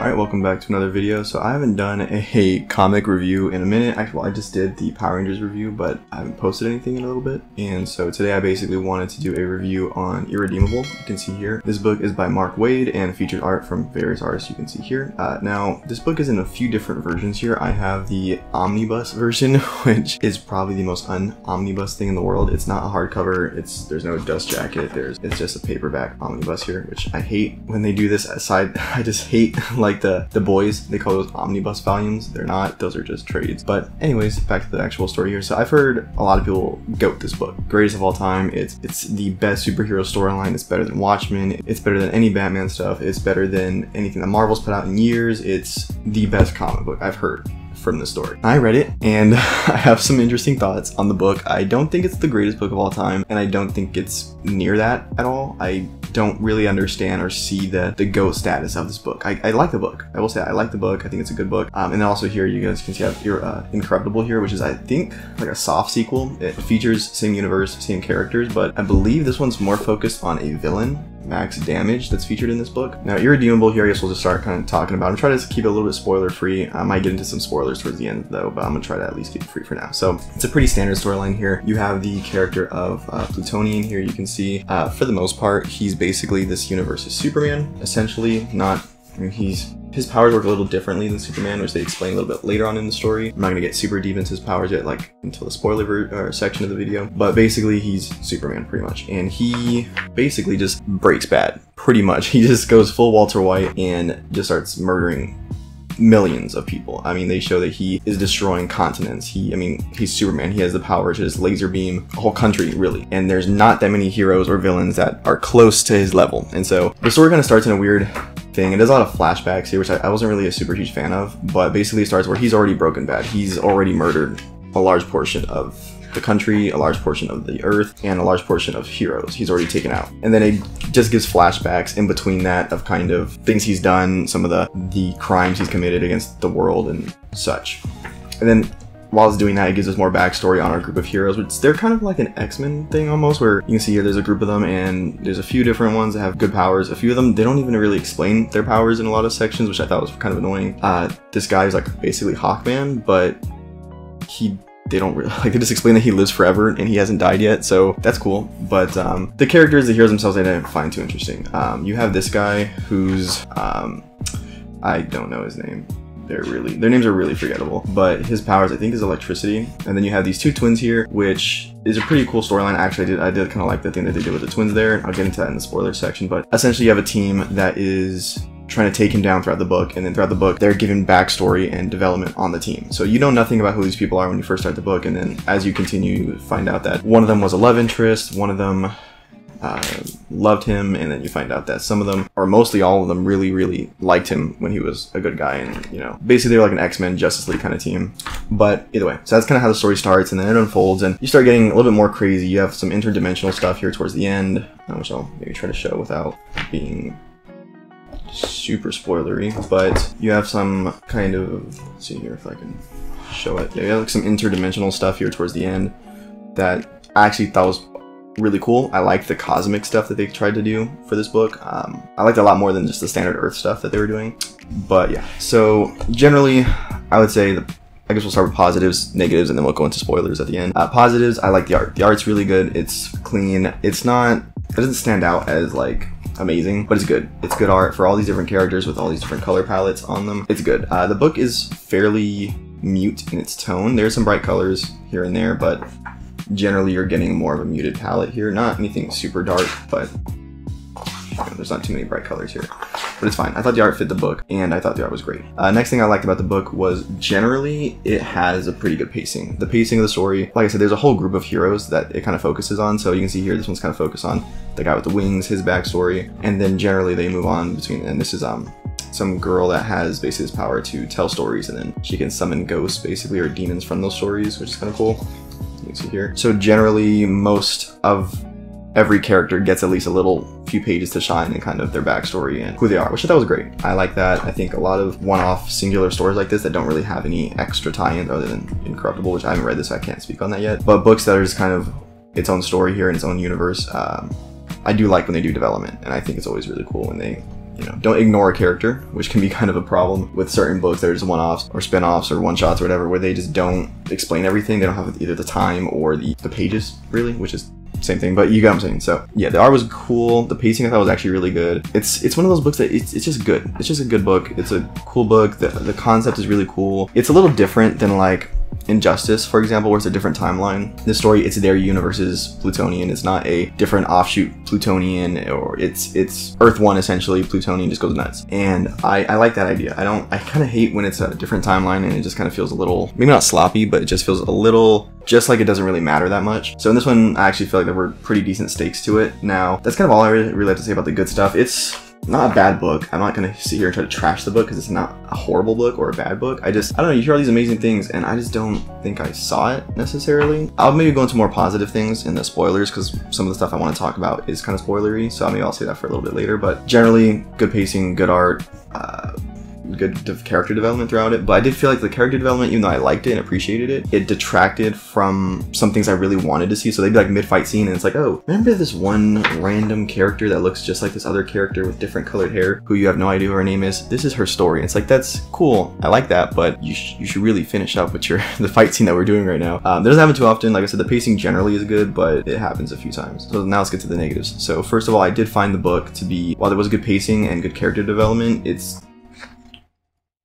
Alright, welcome back to another video. So I haven't done a comic review in a minute. Actually, well, I just did the Power Rangers review, but I haven't posted anything in a little bit. And so today I basically wanted to do a review on Irredeemable. You can see here. This book is by Mark Waid and features art from various artists you can see here. Now, this book is in a few different versions here. I have the omnibus version, which is probably the most un-omnibus thing in the world. It's not a hardcover. There's no dust jacket. It's just a paperback omnibus here, which I hate when they do this aside. I just hate like the boys, they call those omnibus volumes. They're not, those are just trades. But anyways, back to the actual story here. So I've heard a lot of people goat this book. Greatest of all time. It's the best superhero storyline. It's better than Watchmen. It's better than any Batman stuff. It's better than anything that Marvel's put out in years. It's the best comic book I've heard from this story. I read it and I have some interesting thoughts on the book. I don't think it's the greatest book of all time, and I don't think it's near that at all. I don't really understand or see the GOAT status of this book. I like the book. I will say I like the book. I think it's a good book. And then also here you guys can see I have Irredeemable here, which is I think like a soft sequel. It features same universe, same characters, but I believe this one's more focused on a villain, Max Damage, that's featured in this book. Now Irredeemable here, I guess we'll just start kind of talking about. I'm trying to keep it a little bit spoiler free. I might get into some spoilers towards the end though, but I'm gonna try to at least keep it free for now. So it's a pretty standard storyline here. You have the character of Plutonian here. You can see for the most part he's basically this universe's Superman, essentially. His powers work a little differently than Superman, which they explain a little bit later on in the story. I'm not gonna get super deep into his powers yet, like until the spoiler section of the video. But basically, he's Superman pretty much, and he basically just breaks bad. Pretty much, he just goes full Walter White and just starts murdering millions of people. I mean, they show that he is destroying continents. He's Superman. He has the power to just laser beam a whole country, really. And there's not that many heroes or villains that are close to his level. And so the story kind of starts in a weird thing. It does a lot of flashbacks here, which I wasn't really a super huge fan of, but basically it starts where he's already broken bad. He's already murdered a large portion of the country, a large portion of the earth, and a large portion of heroes he's already taken out. And then it just gives flashbacks in between that of kind of things he's done, some of the crimes he's committed against the world and such. And then while it's doing that, it gives us more backstory on our group of heroes, which they're kind of like an X-Men thing almost, where you can see here there's a group of them and there's a few different ones that have good powers. A few of them, they don't even really explain their powers in a lot of sections, which I thought was kind of annoying. This guy is like basically Hawkman, but they don't really, like, they just explain that he lives forever and he hasn't died yet, so that's cool. But the characters, the heroes themselves, I didn't find too interesting. You have this guy who's, I don't know his name. Their names are really forgettable, but his powers I think is electricity. And then you have these two twins here, which is a pretty cool storyline. Actually, I did kind of like the thing that they did with the twins there. I'll get into that in the spoiler section, but essentially you have a team that is trying to take him down throughout the book, and then throughout the book they're given backstory and development on the team. So you know nothing about who these people are when you first start the book, and then as you continue you find out that one of them was a love interest, one of them loved him, and then you find out that some of them, or mostly all of them, really liked him when he was a good guy. And you know, basically they're like an X-Men Justice League kind of team. But either way, so that's kind of how the story starts, and then it unfolds and you start getting a little bit more crazy. You have some interdimensional stuff here towards the end, which I'll maybe try to show without being super spoilery. But you have some kind of, let's see here if I can show it. Yeah, you have like some interdimensional stuff here towards the end that I actually thought was really cool. I liked the cosmic stuff that they tried to do for this book. I liked it a lot more than just the standard Earth stuff that they were doing. But yeah, so generally I would say I guess we'll start with positives, negatives, and then we'll go into spoilers at the end. Positives, I like the art. The art's really good. It's clean. It doesn't stand out as like amazing, but it's good. It's good art for all these different characters with all these different color palettes on them. It's good. The book is fairly mute in its tone. There's some bright colors here and there, but generally you're getting more of a muted palette here. Not anything super dark, but there's not too many bright colors here. But it's fine. I thought the art fit the book, and I thought the art was great. Next thing I liked about the book was generally it has a pretty good pacing. The pacing of the story, like I said, there's a whole group of heroes that it kind of focuses on. So you can see here, this one's kind of focused on the guy with the wings, his backstory, and then generally they move on between, and this is some girl that has basically this power to tell stories, and then she can summon ghosts basically, or demons from those stories, which is kind of cool. You can see here. So generally most of every character gets at least a few pages to shine and kind of their backstory and who they are, which I thought was great. I like that. I think a lot of one-off singular stories like this that don't really have any extra tie-in other than Incorruptible, which I haven't read this, so I can't speak on that yet. But books that are just kind of its own story here in its own universe, I do like when they do development, and I think it's always really cool when they you know, don't ignore a character, which can be kind of a problem with certain books that are just one-offs or spin-offs or one-shots or whatever, where they just don't explain everything. They don't have either the time or the pages, really, which is same thing, but you get what I'm saying. So yeah, the art was cool. The pacing I thought was actually really good. It's one of those books that it's just good. It's just a good book. It's a cool book. The concept is really cool. It's a little different than like Injustice, for example, where it's a different timeline. This story, it's their universe's Plutonian. It's not a different offshoot Plutonian, or it's Earth 1 essentially. Plutonian just goes nuts, and I like that idea. I kind of hate when it's a different timeline and it just kind of feels a little, maybe not sloppy, but it just feels a little just like it doesn't really matter that much. So in this one, I actually feel like there were pretty decent stakes to it. Now, that's kind of all I really have to say about the good stuff. It's not a bad book. I'm not gonna sit here and try to trash the book because it's not a horrible book or a bad book. I don't know, you hear all these amazing things and I just don't think I saw it necessarily. I'll maybe go into more positive things in the spoilers because some of the stuff I want to talk about is kind of spoilery, so maybe I'll say that for a little bit later. But generally, good pacing, good art, good character development throughout it. But I did feel like the character development, even though I liked it and appreciated it, it detracted from some things I really wanted to see. So they'd be like mid-fight scene and it's like, oh, remember this one random character that looks just like this other character with different colored hair who you have no idea who her name is? This is her story. And it's like, that's cool, I like that, but you should really finish up with the fight scene that we're doing right now. That doesn't happen too often. Like I said, the pacing generally is good, but it happens a few times. So now let's get to the negatives. So first of all, I did find the book to be, while there was good pacing and good character development, it's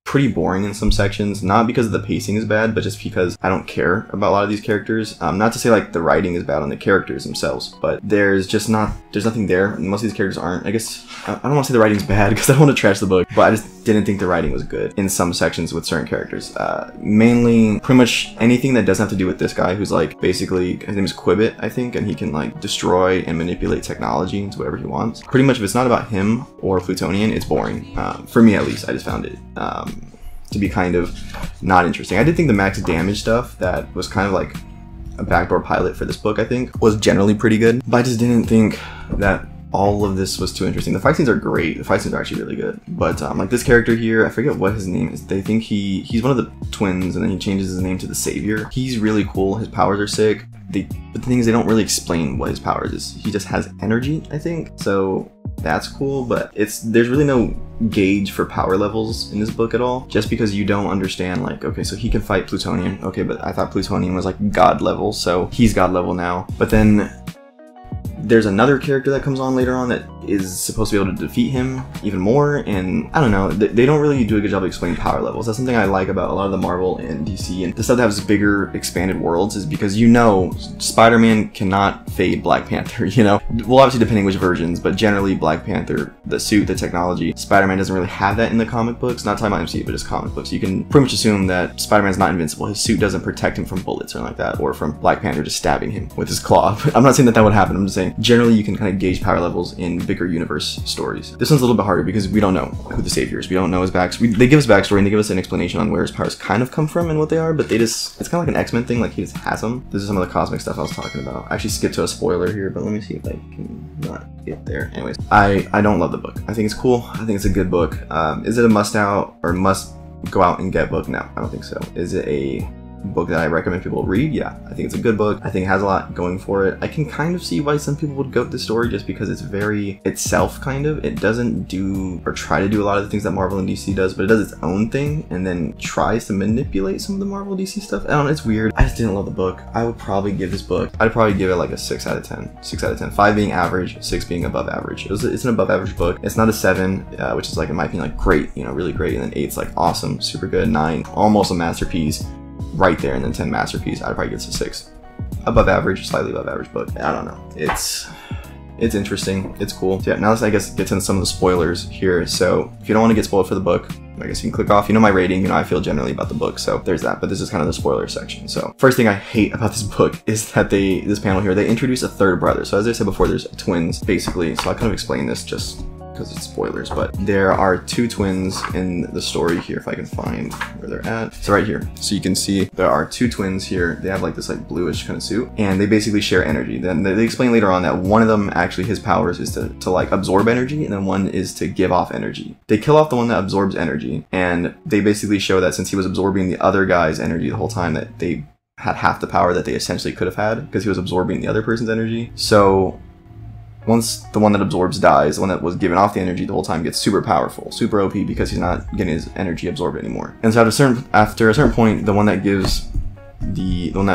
pretty boring in some sections, not because the pacing is bad, but just because I don't care about a lot of these characters. Not to say like the writing is bad on the characters themselves, but there's nothing there. And most of these characters aren't. I guess I don't want to say the writing's bad because I don't want to trash the book, but I just didn't think the writing was good in some sections with certain characters. Mainly, pretty much anything that doesn't have to do with this guy who's like basically, his name is Quibbit, I think, and he can like destroy and manipulate technology into whatever he wants. Pretty much if it's not about him or Plutonian, it's boring. For me at least, I just found it to be kind of not interesting. I did think the max damage stuff that was kind of like a backdoor pilot for this book, I think, was generally pretty good, but I just didn't think that all of this was too interesting. The fight scenes are great. The fight scenes are actually really good. But like this character here, I forget what his name is. They think he's one of the twins and then he changes his name to the Savior. He's really cool. His powers are sick. But the thing is, they don't really explain what his powers is. He just has energy, I think. So that's cool, but there's really no gauge for power levels in this book at all, just because you don't understand, like, okay, so he can fight Plutonian, okay, but I thought Plutonian was like god level, so he's god level now. But then there's another character that comes on later on that is supposed to be able to defeat him even more, and I don't know, they don't really do a good job of explaining power levels. That's something I like about a lot of the Marvel and DC and the stuff that has bigger expanded worlds, is because you know Spider-Man cannot fade Black Panther, you know? Well, obviously depending which versions, but generally Black Panther, the suit, the technology, Spider-Man doesn't really have that in the comic books. Not talking about MCU, but just comic books. You can pretty much assume that Spider-Man's not invincible. His suit doesn't protect him from bullets or like that, or from Black Panther just stabbing him with his claw. I'm not saying that would happen, I'm just saying generally you can kind of gauge power levels in bigger universe stories. This one's a little bit harder because we don't know who the Savior is. We don't know his backstory. They give us backstory and they give us an explanation on where his powers kind of come from and what they are, but it's kind of like an X-Men thing, like he just has them. This is some of the cosmic stuff I was talking about. I actually skipped to a spoiler here, but let me see if I can not get there. Anyways, I don't love the book. I think it's cool. I think it's a good book. Is it a must out or must go out and get book? No, I don't think so. Is it a book that I recommend people read? Yeah, I think it's a good book. I think it has a lot going for it. I can kind of see why some people would go with this story, just because it's very itself, kind of. It doesn't do or try to do a lot of the things that Marvel and DC does, but it does its own thing and then tries to manipulate some of the Marvel DC stuff. I don't know, it's weird. I just didn't love the book. I would probably give this book, I'd probably give it like a 6 out of 10. 6 out of 10. 5 being average, 6 being above average. It's an above average book. It's not a 7, which is like, in my opinion, like great, you know, really great. And then 8's like awesome, super good. 9, almost a masterpiece. Right there, and then 10 masterpiece. I'd probably give it a 6. Above average, slightly above average book. I don't know. It's interesting. It's cool. So yeah, now let's, I guess, get into some of the spoilers here. So if you don't want to get spoiled for the book, I guess you can click off. You know my rating, you know I feel generally about the book, so there's that. But this is kind of the spoiler section. So first thing I hate about this book is that this panel here, they introduce a third brother. So as I said before, there's twins, basically. So I'll kind of explain this just because it's spoilers, but there are 2 twins in the story here, if I can find where they're at. So right here, so you can see there are 2 twins here. They have like this like bluish kind of suit, and they basically share energy. Then they explain later on that one of them, actually his powers is to like absorb energy, and then one is to give off energy. They kill off the one that absorbs energy, and they basically show that since he was absorbing the other guy's energy the whole time, that they had half the power that they essentially could have had because he was absorbing the other person's energy. So once the one that absorbs dies, the one that was giving off the energy the whole time gets super powerful, super OP, because he's not getting his energy absorbed anymore. And so after a certain point, the one that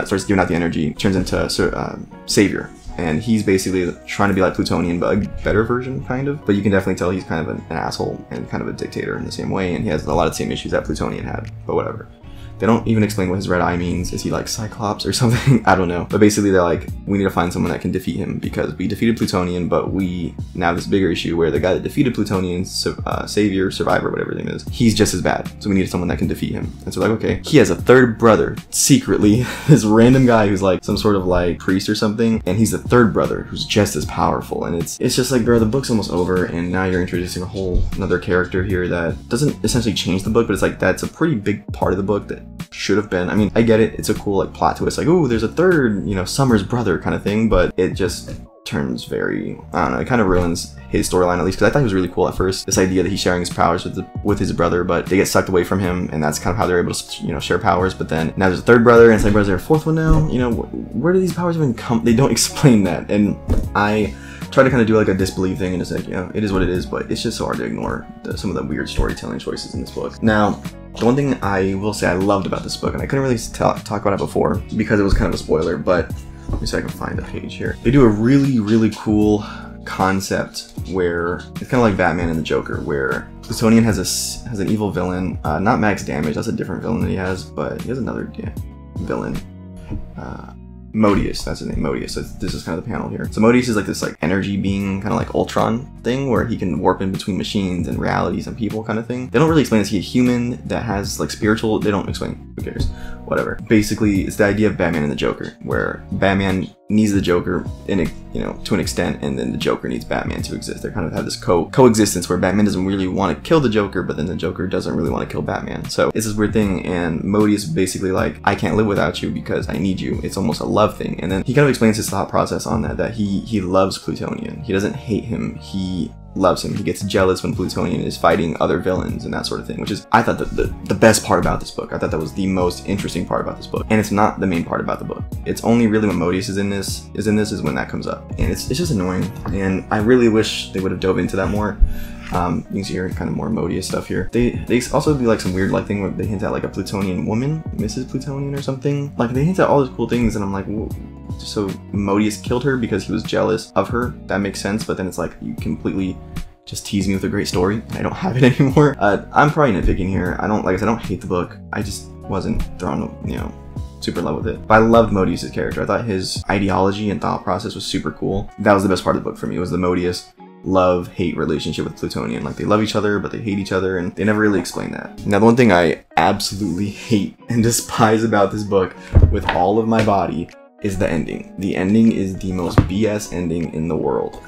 starts giving out the energy turns into Savior. And he's basically trying to be like Plutonian, but a better version, kind of. But you can definitely tell he's kind of an asshole and kind of a dictator in the same way, and he has a lot of the same issues that Plutonian had, but whatever. They don't even explain what his red eye means. Is he like Cyclops or something? I don't know. But basically they're like, we need to find someone that can defeat him, because we defeated Plutonian, but we now have this bigger issue where the guy that defeated Plutonian, Savior, Survivor, whatever his name is, he's just as bad. So we need someone that can defeat him. And so like, okay, he has a third brother, secretly, this random guy who's like some sort of like priest or something, and he's the third brother who's just as powerful. And it's just like, bro, the book's almost over, and now you're introducing a whole another character here that doesn't essentially change the book, but it's like, that's a pretty big part of the book that should have been. I mean, I get it, it's a cool like plot twist, like, oh, there's a third, you know, Summer's brother kind of thing, but it just turns very, I don't know, it kind of ruins his storyline, at least, because I thought he was really cool at first, this idea that he's sharing his powers with his brother, but they get sucked away from him, and that's kind of how they're able to, you know, share powers. But then now there's a third brother, and it's like, is there a fourth one now? You know, where do these powers even come? They don't explain that, and I try to kind of do like a disbelief thing, and it's like, you know, it is what it is, but it's just so hard to ignore some of the weird storytelling choices in this book. Now, the one thing I will say I loved about this book, and I couldn't really talk about it before because it was kind of a spoiler, but let me see if I can find the page here. They do a really, really cool concept where it's kind of like Batman and the Joker, where Plutonian has an evil villain, not Max Damage, that's a different villain that he has, but he has another villain. Modius, that's his name, Modius. So this is kind of the panel here. So Modius is like this like energy being, kind of like Ultron thing, where he can warp in between machines and realities and people kind of thing. They don't really explain, is he a human that has like spiritual, they don't explain, who cares, whatever. Basically, it's the idea of Batman and the Joker, where Batman needs the Joker in a, you know, to an extent, and then the Joker needs Batman to exist. They kind of have this coexistence where Batman doesn't really want to kill the Joker, but then the Joker doesn't really want to kill Batman. So it's this weird thing, and Modius is basically like, I can't live without you because I need you. It's almost a love thing. And then he kind of explains his thought process on that he loves Plutonian. He doesn't hate him, he loves him. He gets jealous when Plutonian is fighting other villains and that sort of thing, which is, I thought, the best part about this book. I thought that was the most interesting part about this book, and it's not the main part about the book. It's only really when Modius is in this when that comes up, and it's just annoying, and I really wish they would have dove into that more. You can see here kind of more Modius stuff here. They also do like some weird like thing where they hint at like a Plutonian woman, Mrs. Plutonian or something. Like they hint at all these cool things, and I'm like, whoa. So Modius killed her because he was jealous of her. That makes sense, but then it's like, you completely just tease me with a great story, and I don't have it anymore. I'm probably nitpicking here. I don't hate the book. I just wasn't thrown, you know, super in love with it. But I loved Modius' character. I thought his ideology and thought process was super cool. That was the best part of the book for me, was the Modius love-hate relationship with Plutonian. Like, they love each other, but they hate each other, and they never really explain that. Now, the one thing I absolutely hate and despise about this book with all of my body is the ending. The ending is the most BS ending in the world.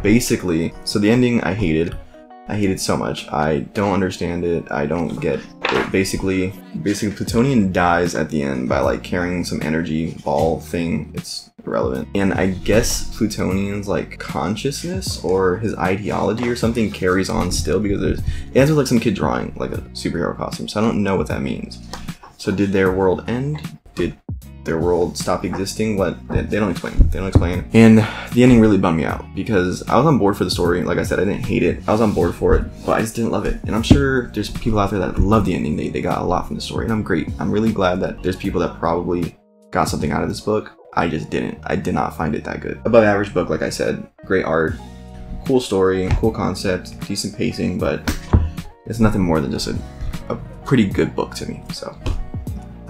Basically, so the ending I hated so much. I don't understand it. I don't get it. Basically Plutonian dies at the end by like carrying some energy ball thing. It's irrelevant. And I guess Plutonian's like consciousness or his ideology or something carries on still, because it ends with like some kid drawing like a superhero costume. So I don't know what that means. So did their world end? Did their world stop existing? What? They don't explain. And the ending really bummed me out, because I was on board for the story. Like I said, I didn't hate it. I was on board for it, but I just didn't love it. And I'm sure there's people out there that love the ending. They got a lot from the story, and I'm really glad that there's people that probably got something out of this book. I just didn't. I did not find it that good. Above average book, like I said. Great art, cool story, cool concept, decent pacing, but it's nothing more than just a pretty good book to me. So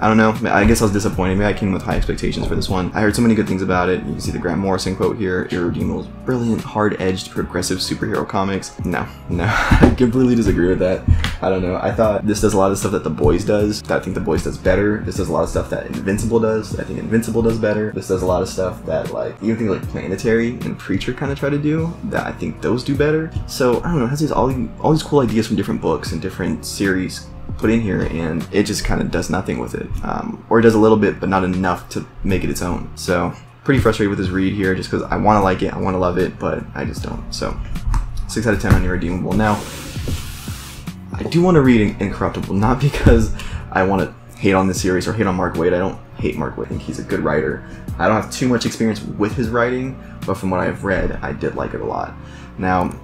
I don't know, I guess I was disappointed. Maybe I came with high expectations for this one. I heard so many good things about it. You can see the Grant Morrison quote here. Irredeemable, brilliant, hard-edged, progressive superhero comics. No, I completely disagree with that. I don't know. I thought this does a lot of stuff that The Boys does, that I think The Boys does better. This does a lot of stuff that Invincible does, that I think Invincible does better. This does a lot of stuff that like, even things like Planetary and Preacher kind of try to do, that I think those do better. So, I don't know, it has all these cool ideas from different books and different series put in here, and it just kind of does nothing with it, or it does a little bit but not enough to make it its own. So pretty frustrated with this read here, just because I want to like it, I want to love it, but I just don't. So 6 out of 10 on Irredeemable. Now I do want to read Incorruptible, not because I want to hate on this series or hate on Mark Waid. I don't hate Mark Waid. I think he's a good writer. I don't have too much experience with his writing, but from what I've read, I did like it a lot. Now,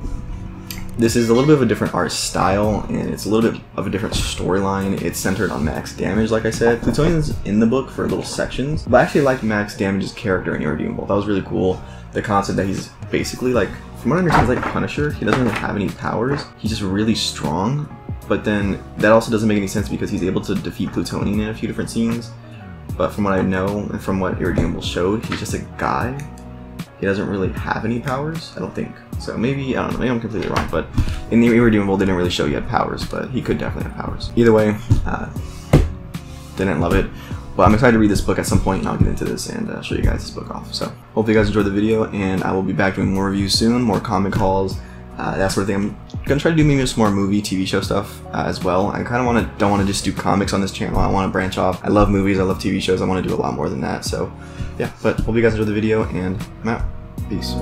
this is a little bit of a different art style, and it's a little bit of a different storyline. It's centered on Max Damage, like I said. Plutonian's in the book for little sections, but I actually liked Max Damage's character in Irredeemable. That was really cool. The concept that he's basically like, from what I understand, he's like Punisher. He doesn't really have any powers. He's just really strong, but then that also doesn't make any sense because he's able to defeat Plutonian in a few different scenes. But from what I know, and from what Irredeemable showed, he's just a guy. He doesn't really have any powers, I don't think. So maybe, I don't know, maybe I'm completely wrong, but in the Irredeemable, they didn't really show he had powers, but he could definitely have powers. Either way, didn't love it. But I'm excited to read this book at some point, and I'll get into this and show you guys this book off. So hopefully you guys enjoyed the video, and I will be back doing more reviews soon, more comic hauls, that sort of thing. I'm gonna try to do maybe some more movie, TV show stuff as well. I kind of don't want to just do comics on this channel. I want to branch off. I love movies, I love TV shows. I want to do a lot more than that. So yeah, but hope you guys enjoyed the video, and I'm out. Peace.